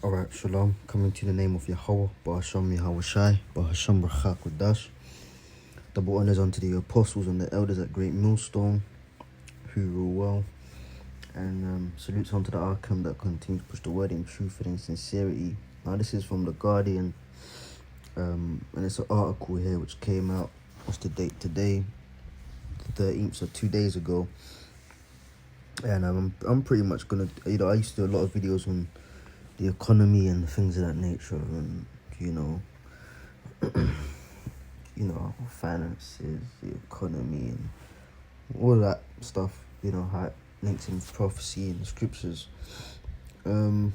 Alright, Shalom, coming to the name of Yahweh, Ba'asham Yahweh Shai, Ba'asham Brachak Kodash. Double honors unto the apostles and the elders at Great Millstone, who rule well. And salutes unto the Arkham that continues to push the word in truth and in sincerity. Now, this is from The Guardian, and it's an article here which came out, what's the date today? The 13th, so 2 days ago. And I'm pretty much gonna, I used to do a lot of videos on the economy and things of that nature, and finances, the economy, and all that stuff. How it links in with prophecy and the scriptures. There's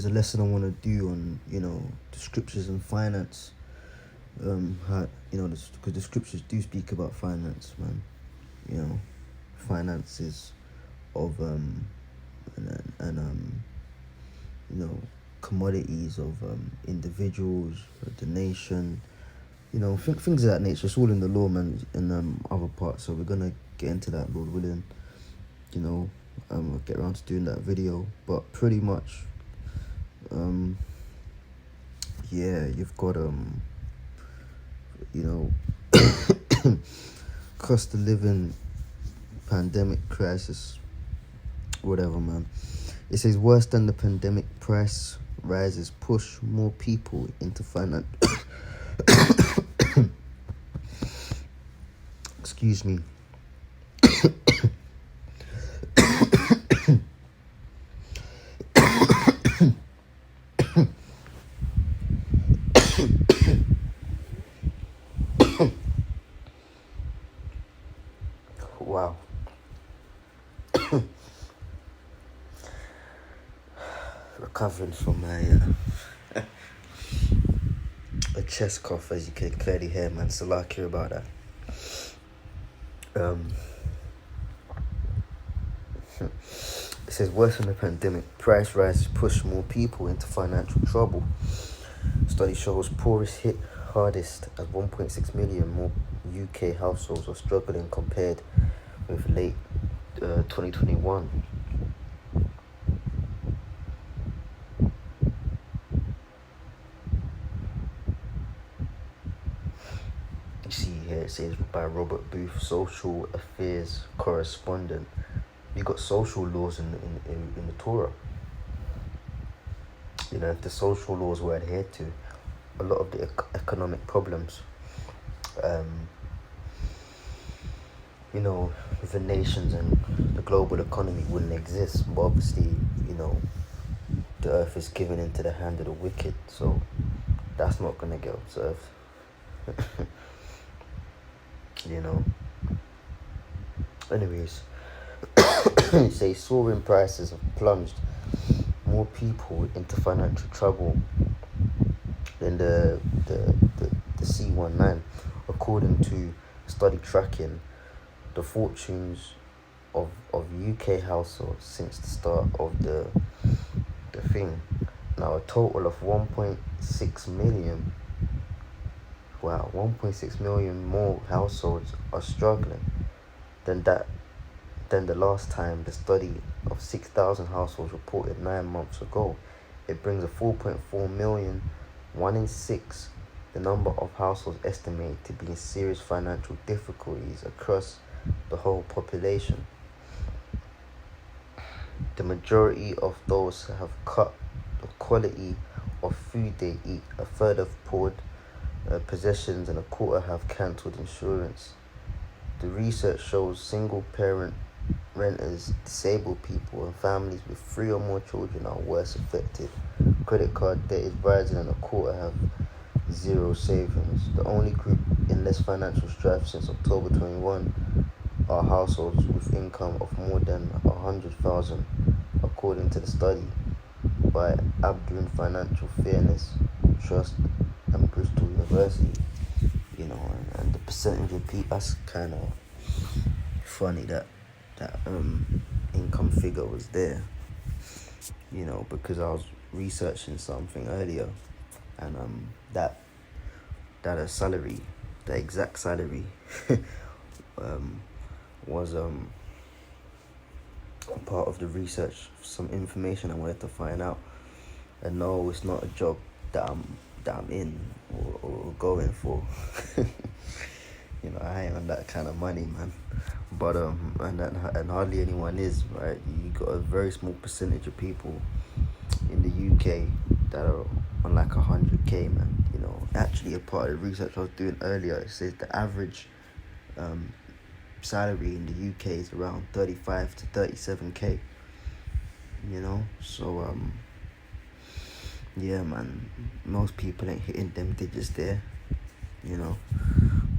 a lesson I want to do on the scriptures and finance. How because the scriptures do speak about finance, man. Finances of commodities of individuals, the nation, things of that nature. It's all in the law, man, and other parts. So we're gonna get into that, Lord willing. I'll get around to doing that video, but pretty much, you've got cost of living, pandemic crisis, whatever, man. It says worse than the pandemic, price rises push more people into finance. Excuse me. Wow. Recovering from my a chest cough, as you can clearly hear, man. Salaki about that. It says worse than the pandemic, price rises push more people into financial trouble. Study shows poorest hit hardest as 1.6 million more UK households are struggling compared with late 2021. You see here it says by Robert Booth, social affairs correspondent. You got social laws in the Torah. If the social laws were adhered to, a lot of the economic problems, with the nations and the global economy wouldn't exist. But obviously, the earth is given into the hand of the wicked, so that's not going to get observed. Anyways, it says soaring prices have plunged more people into financial trouble than the C19. According to study tracking the fortunes of UK households since the start of the thing. Now a total of 1.6 million. Wow, 1.6 million more households are struggling than the last time the study of 6,000 households reported 9 months ago. It brings a 4.4 million, 1 in 6, the number of households estimated to be in serious financial difficulties across the whole population. The majority of those have cut the quality of food they eat. A third have poured possessions, and a quarter have cancelled insurance. The research shows single parent renters, disabled people, and families with 3 or more children are worse affected. Credit card debt is rising, and a quarter have zero savings. The only group in less financial strife since October 21 are households with income of more than 100,000, according to the study by Abdul Financial Fairness Trust and Bristol University. And the percentage of people, that's kind of funny that income figure was there, because I was researching something earlier, and that a salary, the exact salary was part of the research, some information I wanted to find out. And no, it's not a job that I'm in or going for. I ain't on that kind of money, man. But and hardly anyone is, right? You got a very small percentage of people in the UK that are on like 100k, man. Actually, a part of the research I was doing earlier, it says the average salary in the UK is around 35 to 37k. So yeah, man, most people ain't hitting them digits there.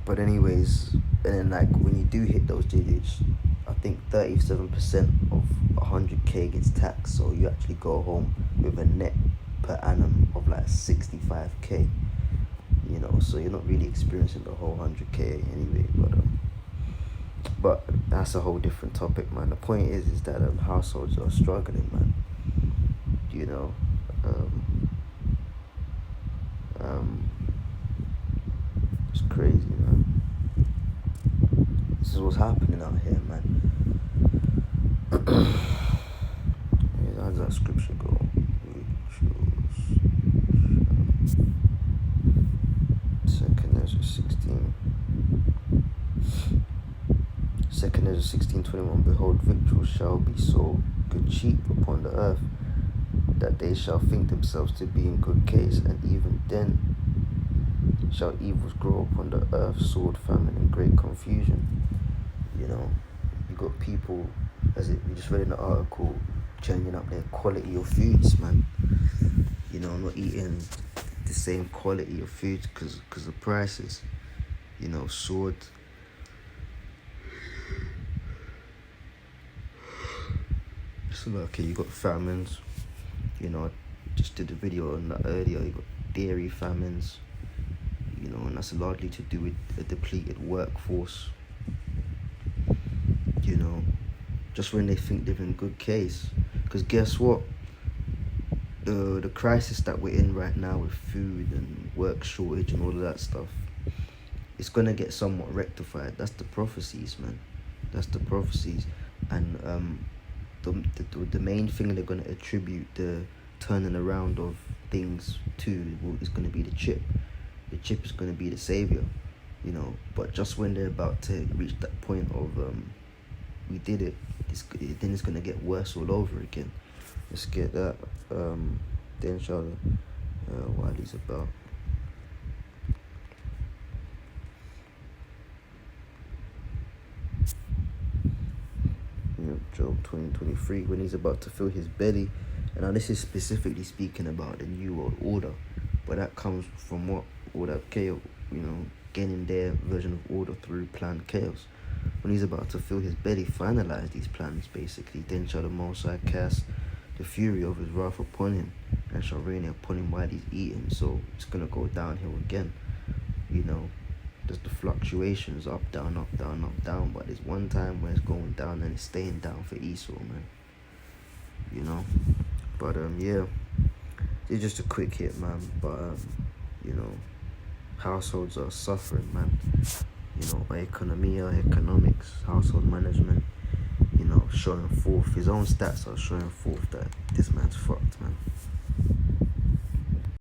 But anyways, and then like when you do hit those digits, I think 37% of 100k gets taxed, so you actually go home with a net per annum of like 65k. So you're not really experiencing the whole 100k anyway. But that's a whole different topic, man. The point is that households are struggling, man. It's crazy, man. This is what's happening out here, man. How does that scripture go? Second Ezra 16:21. Behold, victuals shall be so good cheap upon the earth, that they shall think themselves to be in good case, and even then shall evils grow upon the earth, sword, famine, and great confusion. You got people, we just read in the article, changing up their quality of foods, man. Not eating the same quality of foods because the prices, sword. So okay, you got famines. I just did a video on that earlier. You got dairy famines. And that's largely to do with a depleted workforce. Just when they think they're in good case. Because guess what? The crisis that we're in right now with food and work shortage and all of that stuff, it's going to get somewhat rectified. That's the prophecies, man. That's the prophecies. And the main thing they're going to attribute the turning around of things to is going to be the chip. The chip is going to be the savior, but just when they're about to reach that point of we did it, then it's going to get worse all over again. Let's get that. Then show what he's about. Job 20:23, when he's about to fill his belly. And now this is specifically speaking about the New World Order, but that comes from what? All that chaos, gaining their version of order through planned chaos. When he's about to fill his belly, finalize these plans basically, then shall the Most High cast the fury of his wrath upon him, and shall rain upon him while he's eating. So it's gonna go downhill again. There's the fluctuations, up, down, up, down, up, down. But there's one time where it's going down and it's staying down for Esau, man. But yeah, it's just a quick hit, man. But households are suffering, man. Economics, household management. Showing forth his own stats are showing forth that this man's fucked, man.